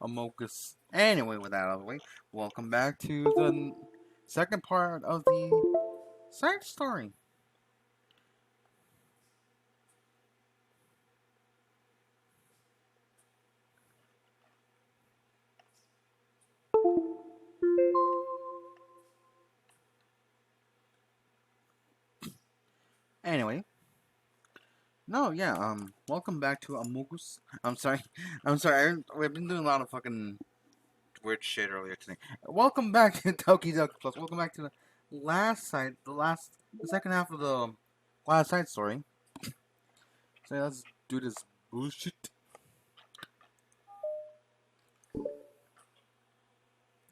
Amogus. Anyway, with that out of the way, welcome back to the second part of the side story. Anyway, no, yeah, welcome back to Amogus. I'm sorry, I'm sorry. We've been doing a lot of fucking weird shit earlier today. Welcome back to Doki Doki Plus. Welcome back to the the second half of the last side story. So let's do this bullshit.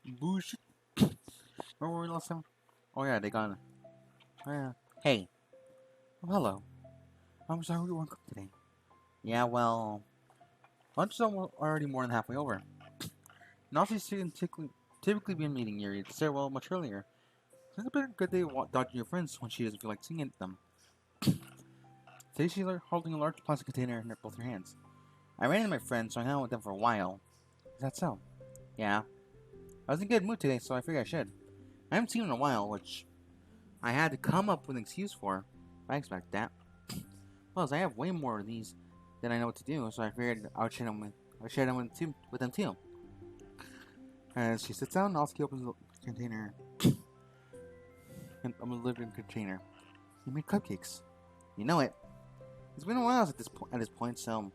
Bullshit. Where were we last time? Oh yeah, they gone. Oh, yeah. Hey. Oh, hello. I'm sorry we weren't cooked today. Yeah, well, lunch is already more than halfway over. Nazi's students typically be in meeting area to stairwell much earlier. It's a bit good day dodging your friends when she doesn't feel like singing at them. Today she's holding a large plastic container in both her hands. I ran into my friends, so I hung out with them for a while. Is that so? Yeah. I was in a good mood today, so I figured I should. I haven't seen you in a while, which I had to come up with an excuse for. I expect that. Plus, I have way more of these than I know what to do, so I figured I would share them with them too. As she sits down, Natsuki opens the container. I'm a living container. You made cupcakes. You know it. It's been a while at this point, so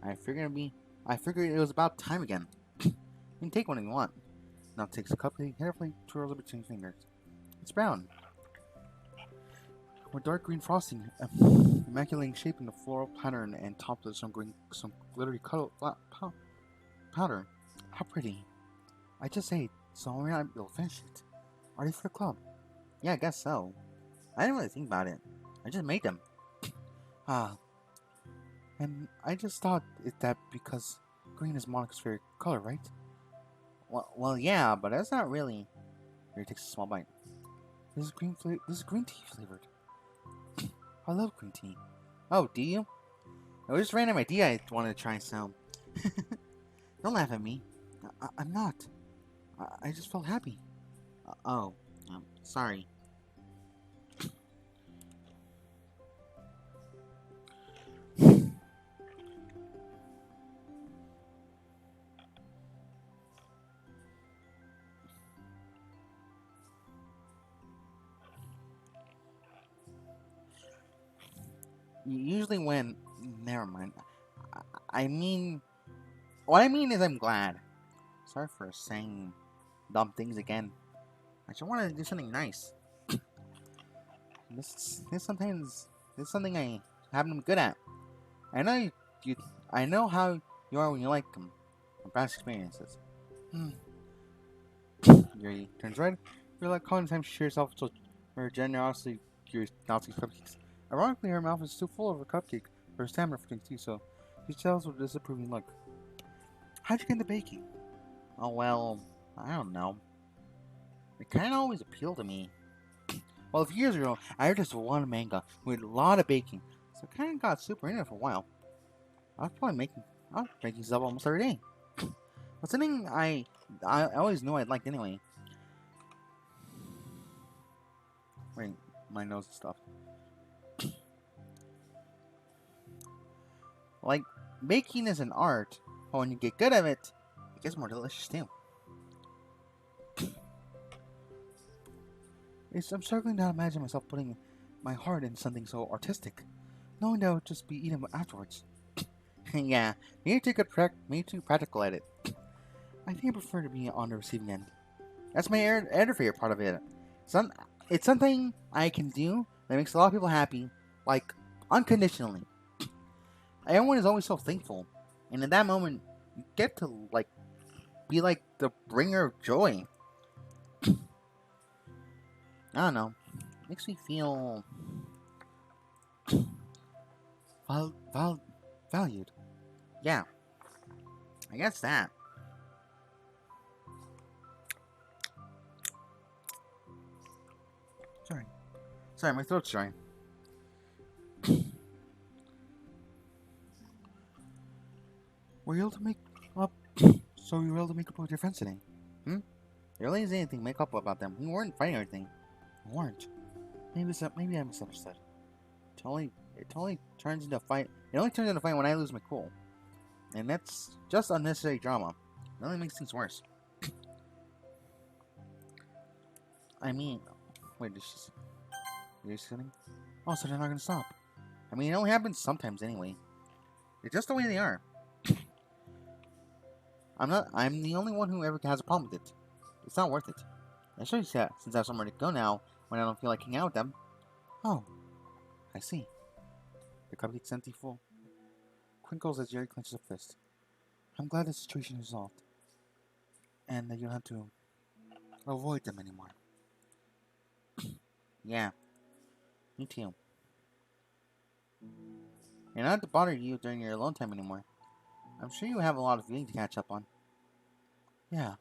I figured it was about time again. You can take one if you want. Now takes a cupcake, carefully twirls it between fingers. It's brown, with dark green frosting, immaculate shape in the floral pattern, and topped with some glittery powder. How pretty! I just ate, so I'm not able to finish it. Ready for the club? Yeah, I guess so. I didn't really think about it. I just made them. Ah, and I just thought it that because green is Monica's favorite color, right? Well, yeah, but that's not really. Here, takes a small bite. This is green tea flavored. I love green tea. Oh, do you? It was just a random idea I wanted to try some. Don't laugh at me. I'm not. I just felt happy. Oh, sorry. Usually when... Never mind. I mean... What I mean is I'm glad. Sorry for saying dumb things again. I just wanted to do something nice. This is something I haven't been good at. I know you I know how you are when you like them. From past experiences. Hmm. Yuri turns red. You're like calling time she shares herself so her generosity cures Nazi's cupcakes. Ironically, her mouth is still full of her cupcake, but her stamina for too, so she tells with a disapproving look. How'd you get into baking? Oh, well, I don't know. It kinda always appealed to me. Well, a few years ago, I read this one manga with a lot of baking, so I kinda got super into it for a while. I was making stuff almost every day. But something I always knew I'd liked anyway. Wait, my nose is stuffed. Like, baking is an art, but when you get good at it, it gets more delicious too. I'm struggling to imagine myself putting my heart into something so artistic, knowing that I would just be eating afterwards. Yeah, me too practical at it. I think I prefer to be on the receiving end. That's my other favorite part of it. Some, it's something I can do that makes a lot of people happy, like unconditionally. Everyone is always so thankful, and in that moment, you get to be like the bringer of joy. I don't know, it makes me feel val- val- valued. Yeah, I guess that. Sorry, sorry, my throat's dry. Were you able to make up So you were able to make up with your friends today? Hmm? You really didn't anything to make up about them. We weren't fighting or anything. We weren't. Maybe I misunderstood. It totally turns into a fight. It only turns into a fight when I lose my cool. And that's just unnecessary drama. It only makes things worse. I mean, wait, are you sitting? Oh, so they're not gonna stop. I mean, it only happens sometimes anyway. They're just the way they are. I'm the only one who ever has a problem with it. It's not worth it. Especially since I have somewhere to go now when I don't feel like hanging out with them. Oh, I see. The cupcake's empty full. Crinkles as Jerry clenches a fist. I'm glad the situation is resolved. And that you don't have to avoid them anymore. Yeah, me too. And I don't have to bother you during your alone time anymore. I'm sure you have a lot of reading to catch up on. Yeah.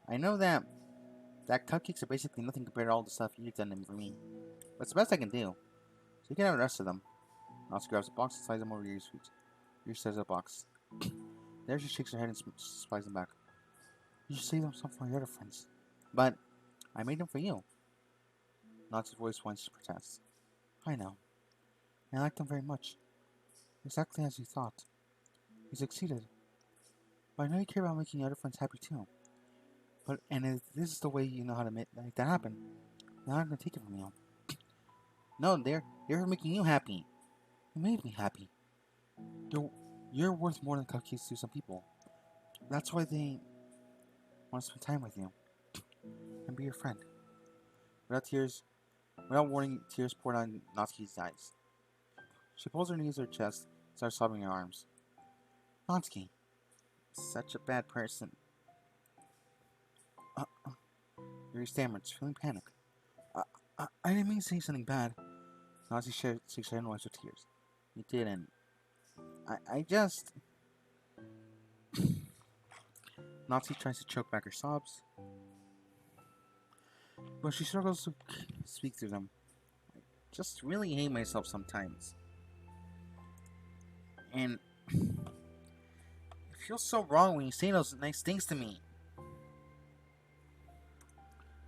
I know that cupcakes are basically nothing compared to all the stuff you've done for me. But it's the best I can do. So you can have the rest of them. Natsuki grabs a box and slides them over Yuri's feet. Yuri stares at the box. There she shakes her head and slides them back. You should save them some for your other friends. But I made them for you. Natsuki's voice wants to protest. I know. And I like them very much. Exactly as you thought. You succeeded. But I know you care about making your other friends happy too. And if this is the way you know how to make that happen, then I'm gonna take it from you. No, they're making you happy. You made me happy. You're worth more than cupcakes to some people. That's why they want to spend time with you and be your friend. Without warning, tears poured on Natsuki's eyes. She pulls her knees to her chest and starts sobbing in her arms. Natsuki, such a bad person. Yuri stammered, feeling panic. I didn't mean to say something bad. Natsuki shakes her head and wipes her tears. You didn't. I just... Natsuki tries to choke back her sobs, but she struggles to speak through them. I just really hate myself sometimes. And it feels so wrong when you say those nice things to me.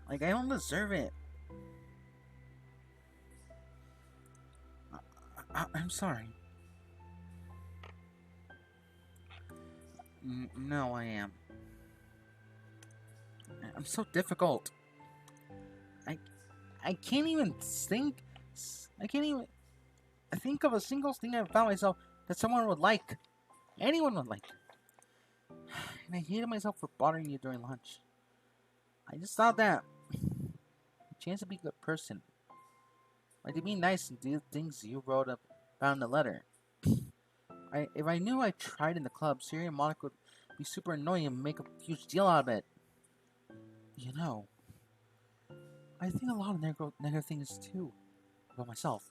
Like, I don't deserve it. I'm sorry. No, I am. I'm so difficult. I can't even think. I can't even think of a single thing I found myself that someone would like. Anyone would like. And I hated myself for bothering you during lunch. I just thought that a chance to be a good person. Like to be nice and do things you wrote about in the letter. If I knew I tried in the club, Siri and Monica would be super annoying and make a huge deal out of it. You know, I think a lot of negative things too about myself.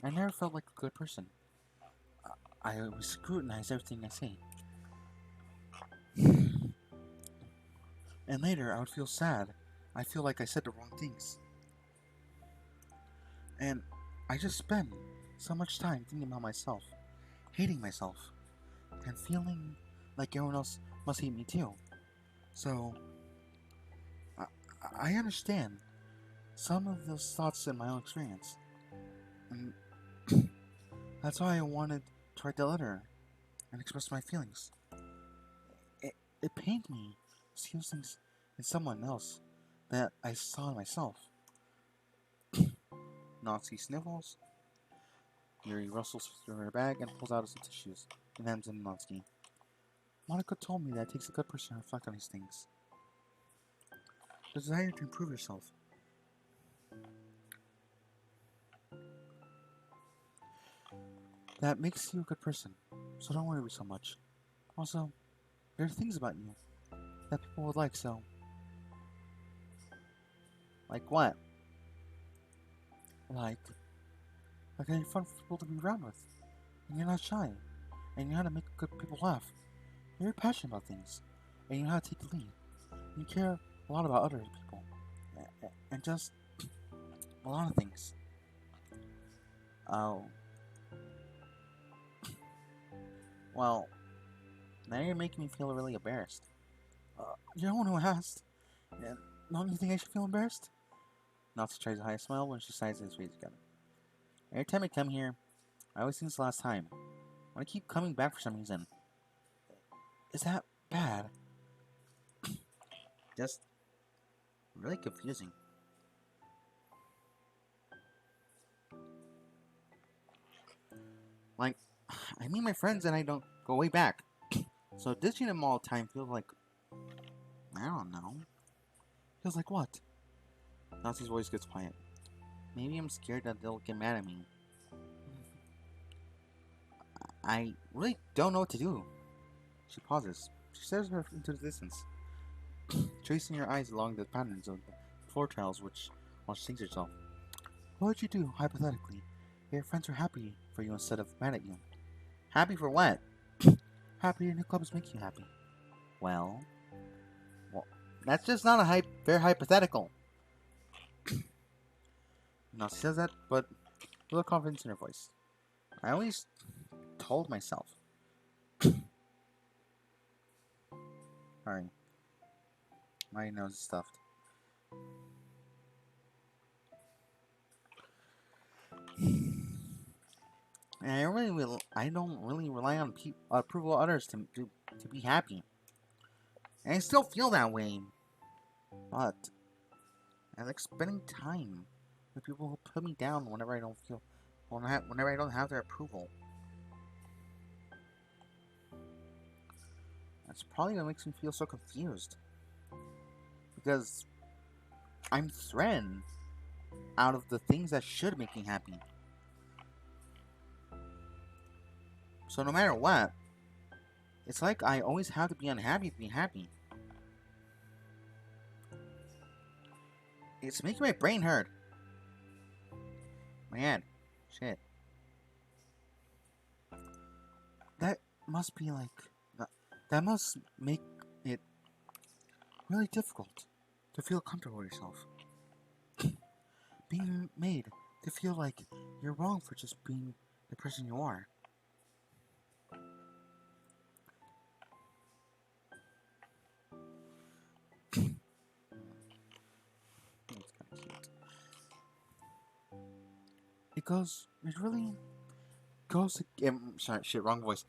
I never felt like a good person. I always scrutinize everything I say. And later, I would feel sad. I feel like I said the wrong things. And I just spend so much time thinking about myself, hating myself, and feeling like everyone else must hate me too. So, I understand some of those thoughts in my own experience. And that's why I wanted to write the letter and express my feelings. It pained me to see those things in someone else that I saw in myself. Nazi sniffles. Yuri rustles through her bag and pulls out some tissues and hands them to Natsuki. Monica told me that it takes a good person to reflect on these things. The desire to improve yourself. That makes you a good person, so don't worry so much. Also, there are things about you that people would like, so... Like what? Like that you're fun for people to be around with, and you're not shy, and you know how to make good people laugh. You're very passionate about things, and you know how to take the lead. You care a lot about other people, and just a lot of things. Oh. Well, now you're making me feel really embarrassed. You're the one who asked. And don't you think I should feel embarrassed? Natsu tries to hide a smile when she sighs his face together. Every time I come here, I always think it's the last time. When I keep coming back for some reason. Is that bad? Just really confusing. Like, I meet my friends and I don't go way back. So ditching them all the time feels like, I don't know. Feels like what? Natsu's voice gets quiet. Maybe I'm scared that they'll get mad at me. I really don't know what to do. She pauses. She stares into the distance, tracing her eyes along the patterns of the floor tiles while she thinks to herself. What would you do, hypothetically, if your friends were happy for you instead of mad at you? Happy for what? Happy your new club is making you happy. Well, that's just not a fair hypothetical. No, she says that, but with a confidence in her voice. I always told myself. Sorry, my nose is stuffed. And I don't really rely on approval of others to be happy. And I still feel that way. But I like spending time with people who put me down whenever I don't have their approval. That's probably what makes me feel so confused. Because I'm threatened out of the things that should make me happy. So no matter what, it's like I always have to be unhappy to be happy. It's making my brain hurt. My head. Shit. That must be like... That must make it really difficult to feel comfortable with yourself. Being made to feel like you're wrong for just being the person you are. That's kind of cute. It really goes, sorry, shit, wrong voice.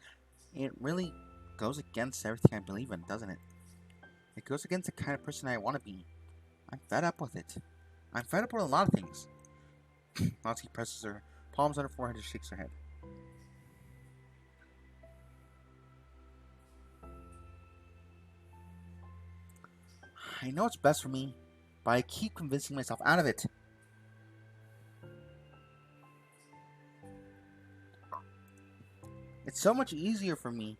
It really goes against everything I believe in, doesn't it? It goes against the kind of person I want to be. I'm fed up with it. I'm fed up with a lot of things. Natsuki presses her palms on her forehead and shakes her head. I know it's best for me, but I keep convincing myself out of it. It's so much easier for me.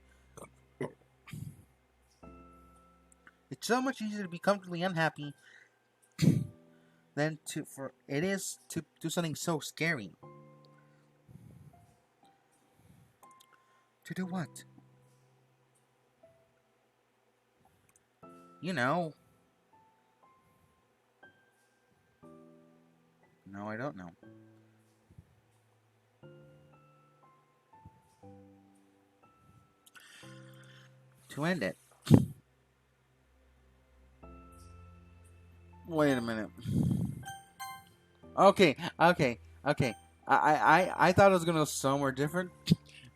It's so much easier to be comfortably unhappy than it is to do something so scary. To do what? You know. No, I don't know. To end it. Wait a minute. Okay. I thought it was gonna go somewhere different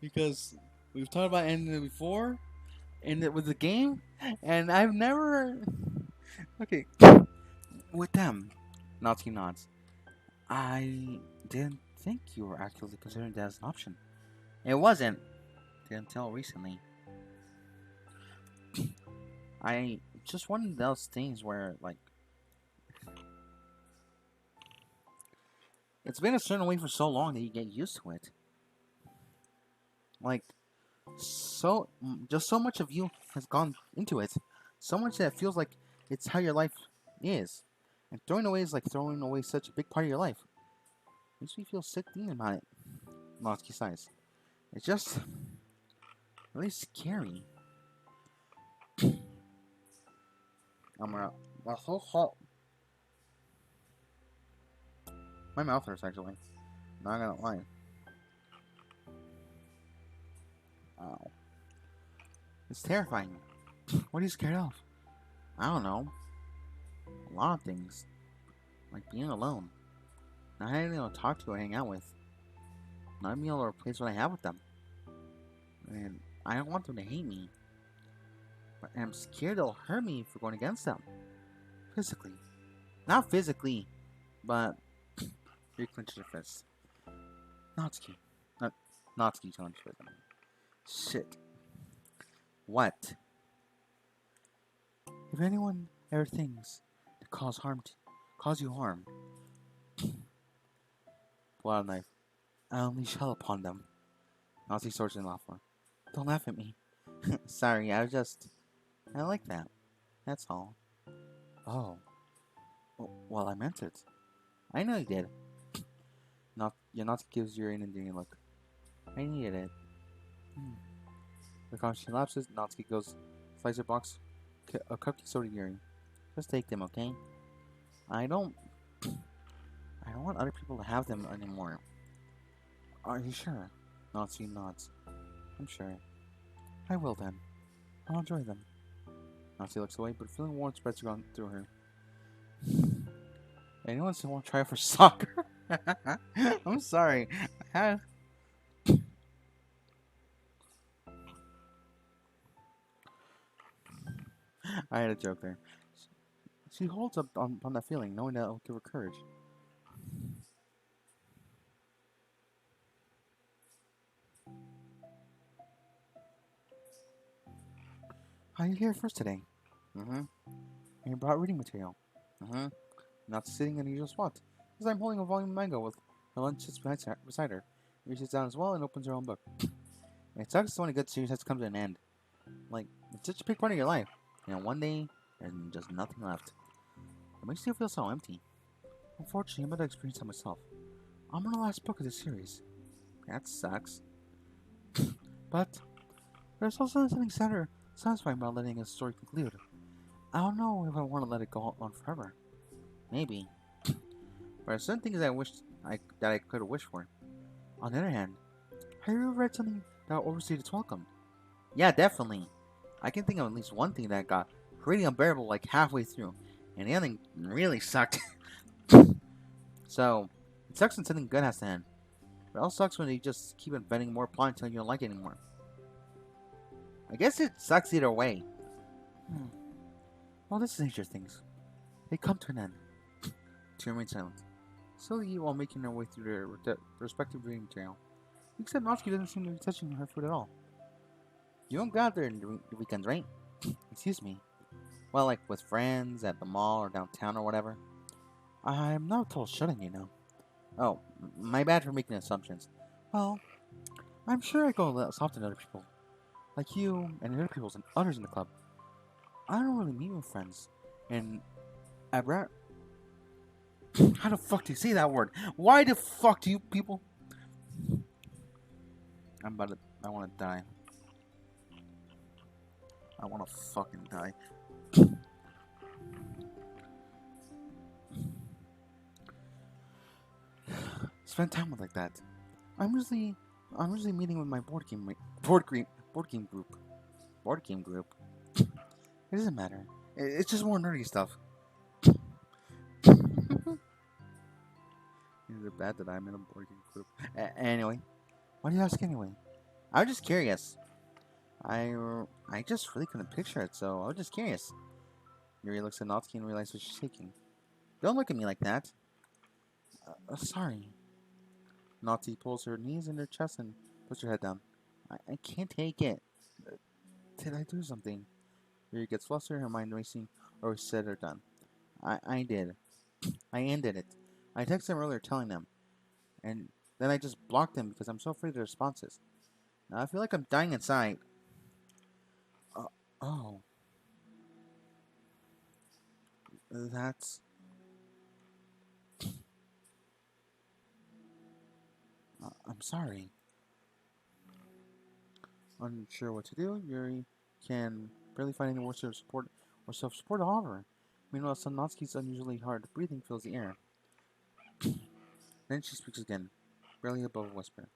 because we've talked about ending it before, and it was a game, and I've never. Okay, with them, Natsuki nods. I didn't think you were actively considering that as an option. It wasn't until recently. I just one of those things where like it's been a certain way for so long that you get used to it. Like just so much of you has gone into it, so much that it feels like it's how your life is, and throwing away is like throwing away such a big part of your life. Makes me feel sick thinking about it. Natsuki sighs. It's just really scary. Well, so hot. My mouth hurts actually. Not gonna lie. Ow. It's terrifying. What are you scared of? I don't know. A lot of things. Like being alone. Not having anyone to talk to or hang out with. Not being able to replace what I have with them. And I don't want them to hate me. But I'm scared they'll hurt me for going against them. Physically. Not physically, but you clench your fist. Natsuki. Not Natsuki clench your fist. Shit. What? If anyone ever thinks to cause you harm, pull out a knife. I'll unleash hell upon them. Nazi swords and laughter. Don't laugh at me. Sorry, I like that. That's all. Oh. Well, I meant it. I know you did. Natsuki gives you an endearing look. I needed it. Because she lapses, Natsuki goes, slices her box, a cupcake soda Yuri. Just take them, okay? I don't want other people to have them anymore. Are you sure? Natsuki nods. I'm sure. I will then. I'll enjoy them. Natsuki looks away, but a feeling warm spreads through her. Anyone still want to try for soccer? I'm sorry. I had a joke there. She holds up on that feeling, knowing that it will give her courage. Are you here first today? And you brought reading material? Not sitting in the usual spot, because I'm holding a volume of manga with her lunch sits beside her. She sits down as well and opens her own book. It sucks when a good series has to come to an end. Like, it's such a big part of your life. One day, there's just nothing left. It makes you feel so empty. Unfortunately, I'm about to experience that myself. I'm on the last book of the series. That sucks. But there's also something satisfying about letting a story conclude. I don't know if I want to let it go on forever. Maybe. But there's certain things I wish that I could have wished for. On the other hand, have you ever read something that overstayed its welcome? Yeah, definitely. I can think of at least one thing that got pretty unbearable like halfway through, and the ending really sucked. So, it sucks when something good has to end. But it also sucks when they just keep inventing more plot until you don't like it anymore. I guess it sucks either way. Well, this is nature things. They come to an end. She remains silent. Slowly while making her way through their respective reading material. Except Natsuki doesn't seem to be touching her food at all. You don't go out there in the weekends, right? Excuse me. Well, like with friends, at the mall, or downtown, or whatever. I'm not a total shut-in, you know. Oh, my bad for making assumptions. Well, I'm sure I go less often than other people. Like you, and other people, and others in the club. I don't really meet with friends. And Abra... How the fuck do you say that word? Why the fuck do you people... I wanna die. I wanna fucking die. Spend time with like that. I'm usually meeting with my board game group. Board game group. It doesn't matter. It's just more nerdy stuff. Is it bad that I'm in a board game group? Anyway, why do you ask anyway? I was just curious. I just really couldn't picture it, so I was just curious. Yuri looks at Natsuki and realizes she's shaking. Don't look at me like that. Sorry. Natsuki pulls her knees in her chest and puts her head down. I can't take it. Did I do something? Yuri gets flustered, her mind racing, or we said or done. I did. I ended it. I texted them earlier telling them. And then I just blocked them because I'm so afraid of their responses. Now I feel like I'm dying inside. Oh. That's... I'm sorry. Unsure what to do, Yuri can barely find any words of support or self-support to offer. Meanwhile, Natsuki's unusually hard breathing fills the air. Then she speaks again, barely above a whisper.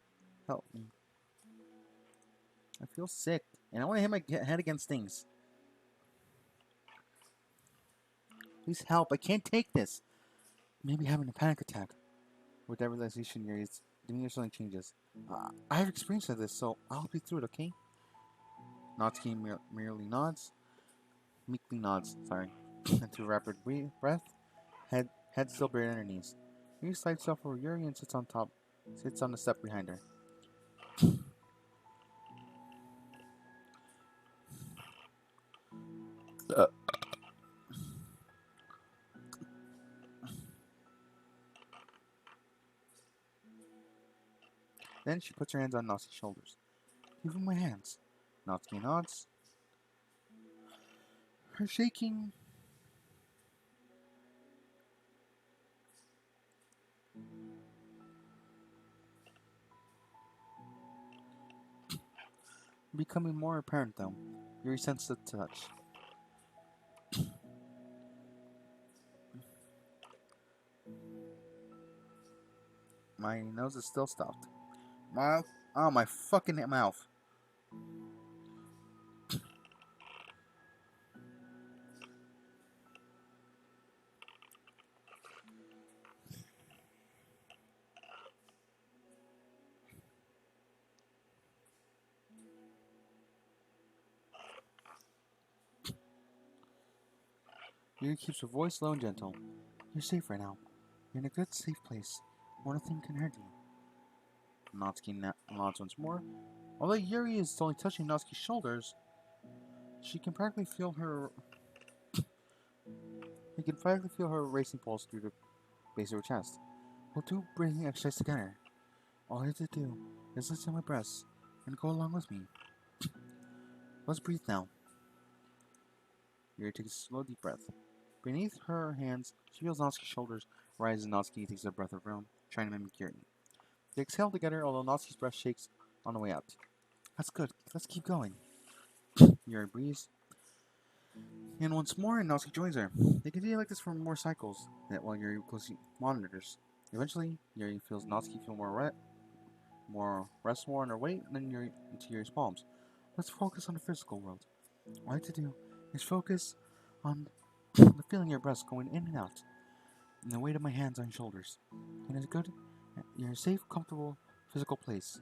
Help me. I feel sick, and I want to hit my head against things. Please help, I can't take this. Maybe having a panic attack. With that realization, your demeanor suddenly changes. I have experience of this, so I'll help you through it, okay? Natsuki merely nods. Meekly nods, sorry. Into a rapid breath, head still buried on her knees. Yuri slides off over Yuri and sits on the step behind her. Then she puts her hands on Natsuki's shoulders. Give him my hands. Natsuki nods. Her shaking becoming more apparent though. Yuri sensed the touch. My nose is still stuffed. My fucking mouth. Yuri keeps her voice low and gentle. You're safe right now. You're in a good, safe place where nothing can hurt you. Natsuki nods once more. Although Yuri is only touching Natsuki's shoulders, she can practically feel her. He can practically feel her racing pulse through the base of her chest. We'll do breathing exercise together. All I have to do is listen to my breaths and go along with me. Let's breathe now. Yuri takes a slow, deep breath. Beneath her hands, she feels Natsuki's shoulders rise as Natsuki takes a breath of her own, trying to mimic Yuri. They exhale together, although Natsuki's breath shakes on the way out. That's good. Let's keep going. Yuri breathes. And once more, Natsuki joins her. They continue like this for more cycles, while Yuri closely monitors. Eventually, Yuri feels Natsuki feel rest more on her weight than into Yuri's palms. Let's focus on the physical world. All I have to do is focus on the feeling of your breaths going in and out, and the weight of my hands on your shoulders. And it's good. You're in a safe, comfortable, physical place.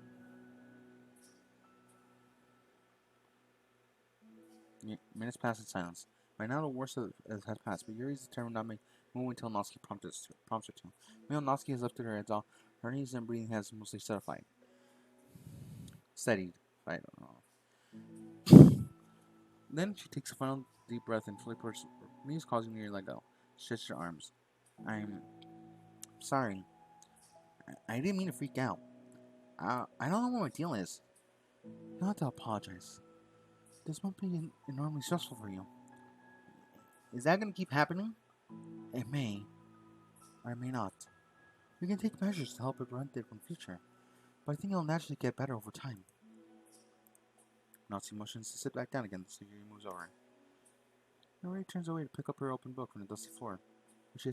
Minutes pass in silence. By now, the worst has passed, but Yuri is determined not to move until Natsuki prompts her to. Meanwhile, Natsuki has lifted her head off. Her knees and breathing has mostly steadied. I don't know. Then she takes a final deep breath and fully puts her knees, causing Yuri to let go. Stretch her arms. I'm sorry. I didn't mean to freak out. I don't know what my deal is. You don't have to apologize. This might be enormously stressful for you. Is that going to keep happening? It may, or it may not. We can take measures to help prevent it from the future, but I think it'll naturally get better over time. Natsuki motions to sit back down again, so Yuri moves over. Yuri turns away to pick up her open book from the dusty floor, which she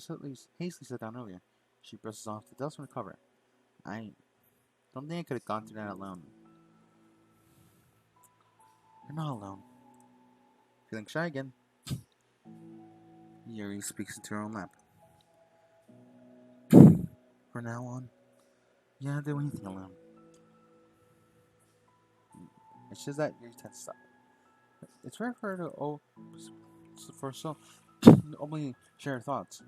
hastily set down earlier. She brushes off the dust from the cover. I don't think I could have gone through that alone. You're not alone. Feeling shy again, Yuri speaks into her own lap. From now on, you don't do anything alone. It's just that Yuri tends to stop. It's rare for her to only share her thoughts,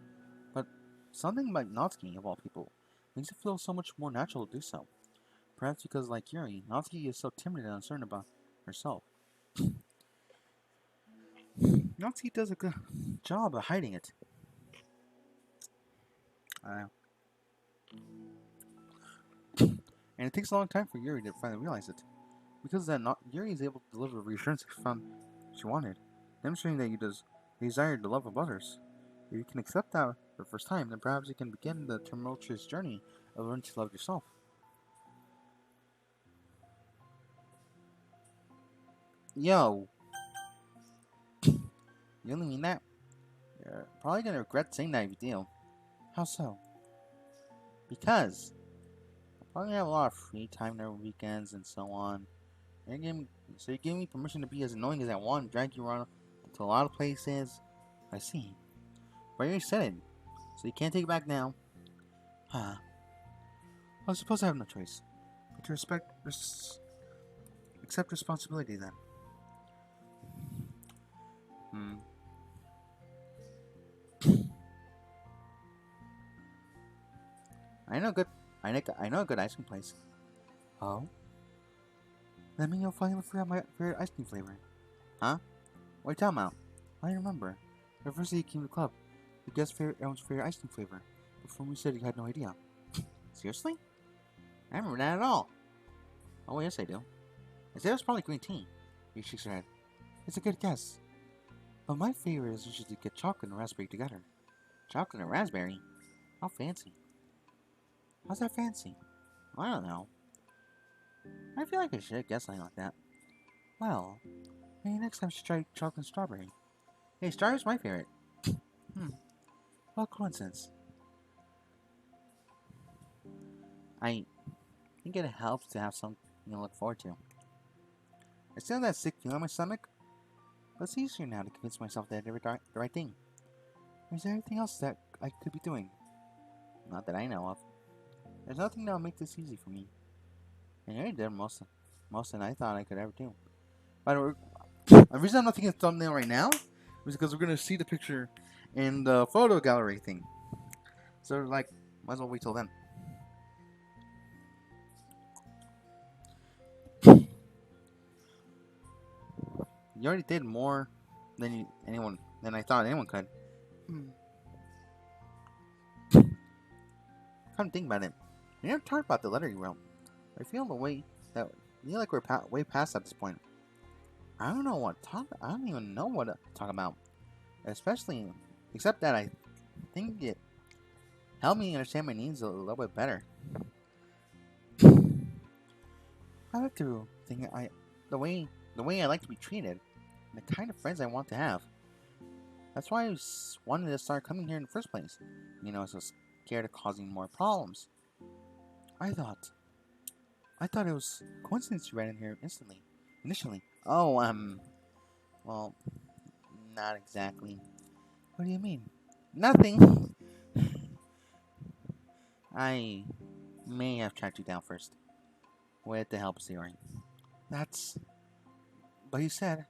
but something about Natsuki, of all people, makes it feel so much more natural to do so. Perhaps because, like Yuri, Natsuki is so timid and uncertain about herself. Natsuki does a good job of hiding it. And it takes a long time for Yuri to finally realize it. Because of that, Yuri is able to deliver the reassurance she wanted, demonstrating that you desire the love of others. If you can accept that for the first time, then perhaps you can begin the tumultuous journey of learning to love yourself. Yo, you really mean that? You're probably gonna regret saying that if you do. How so? Because I'm probably gonna have a lot of free time during weekends and so on. You're gonna So you gave me permission to be as annoying as I want, drag you around to a lot of places. I see. But you already said it, so you can't take it back now. Huh. I suppose I have no choice. But to accept responsibility then. Hmm. I know good. I know a good ice cream place. Oh. Let me know if I can figure out my favorite ice cream flavor. Huh? What are you talking about? I remember. The first day you came to the club, you guessed everyone's favorite ice cream flavor. Before we said you had no idea. Seriously? I remember that at all. Oh, yes I do. I said it was probably green tea. He shakes her head. It's a good guess. But my favorite is usually to get chocolate and raspberry together. Chocolate and raspberry? How fancy. How's that fancy? I don't know. I feel like I should guess something like that. Well, maybe next time I should try chocolate and strawberry. Hey, strawberry's my favorite. Hmm, what coincidence. I think it helps to have something to look forward to. I still have that sick feeling in my stomach, but it's easier now to convince myself that I did the right thing. Is there anything else that I could be doing? Not that I know of. There's nothing that will make this easy for me. And you already did most than I thought I could ever do. By the way, the reason I'm not taking a thumbnail right now is because we're gonna see the picture in the photo gallery thing. So like, might as well wait till then. You already did more than I thought anyone could. Come to think about it, you never talked about the letter you wrote. I feel the way that you like we're way past at this point. I don't know what talk. I don't even know what to talk about, especially except that I think it helped me understand my needs a little bit better. I like to think the way the way I like to be treated, and the kind of friends I want to have. That's why I wanted to start coming here in the first place. I was so scared of causing more problems. I thought I thought it was coincidence you ran in here initially. Oh, well, not exactly. What do you mean? Nothing. I may have tracked you down first, with the help of Theory. That's. But you said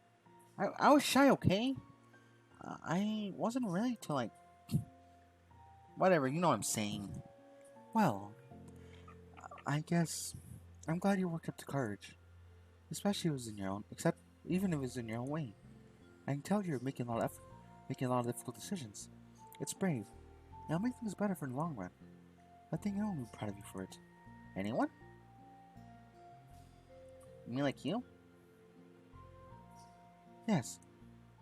I was shy, okay? I wasn't ready to like. Whatever, you know what I'm saying. Well, I guess I'm glad you worked up to courage, especially if it was in your own. Except even if it was in your own way. I can tell you're making a lot of effort, making a lot of difficult decisions. It's brave. It'll make things better for the long run. I think anyone would be proud of you for it. Anyone? You mean like you? Yes,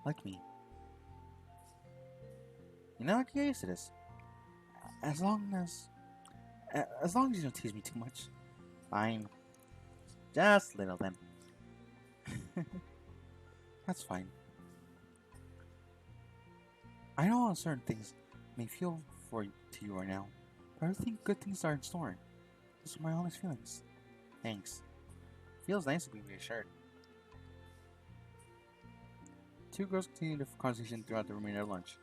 like me. You know how curious it is. As long as you don't tease me too much. Fine. Just little then. That's fine. I know how certain things may feel to you right now, but I think good things are in store. Those are my honest feelings. Thanks. Feels nice to be reassured. Two girls continue the conversation throughout the remainder of lunch.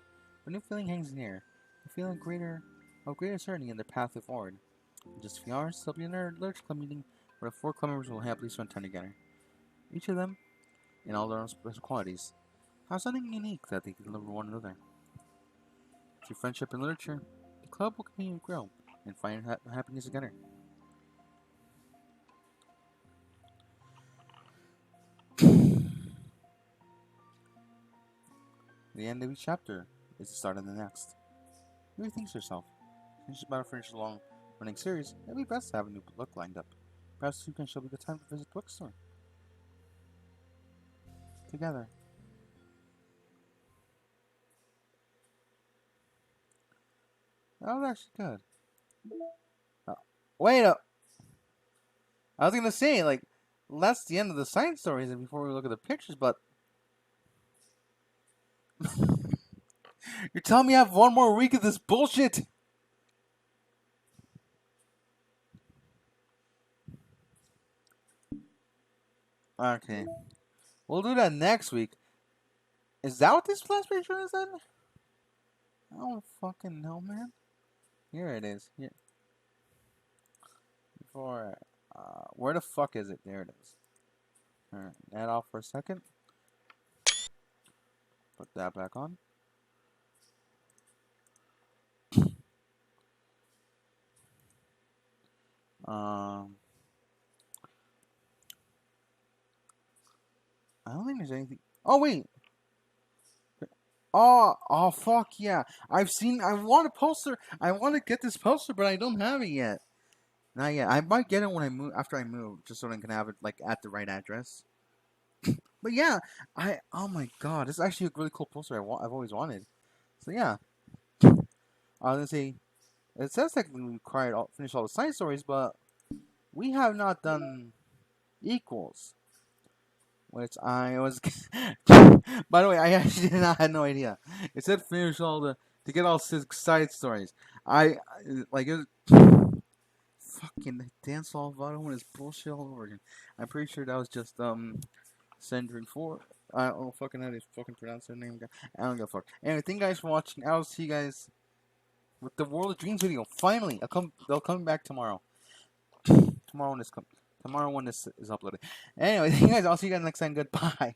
A new feeling hangs in the air, a feeling of greater certainty in their path forward. In just a few hours, there'll be another literature club meeting where the four club members will happily spend time together. Each of them, in all their own special qualities, have something unique that they can deliver one another. Through friendship and literature, the club will continue to grow and find happiness together. The end of each chapter is the start of the next. Maybe think to yourself, since you're about to finish a long running series, it'd be best to have a new book lined up. Perhaps you can show me the time to visit the bookstore together. That was actually good. Uh, wait up! I was gonna say, like, that's the end of the side stories and before we look at the pictures, but you're telling me I have one more week of this bullshit? Okay. We'll do that next week. Is that what this last picture is then? I don't fucking know, man. Here it is. Here. Before, where the fuck is it? There it is. Turn that off for a second. Put that back on. I don't think there's anything. Oh wait. Oh, fuck yeah! I've seen. I want a poster. I want to get this poster, but I don't have it yet. Not yet. I might get it when I move. After I move, just so I can have it like at the right address. But yeah, Oh my god, this is actually a really cool poster. I've always wanted. So yeah, I was gonna say it says technically we finished all the side stories, but we have not done equals. Which I was. By the way, I actually had no idea. It said finish all to get all 6 side stories. I like it. Fucking dance all bottom is bullshit all over again. I'm pretty sure that was just Sandrin 4. I don't fucking know how to fucking pronounce her name. I don't give a fuck. Anyway, thank you guys for watching. I'll see you guys with the World of Dreams video. Finally, they'll come back tomorrow. Tomorrow when this is uploaded. Anyway, thank you guys. I'll see you guys next time. Goodbye.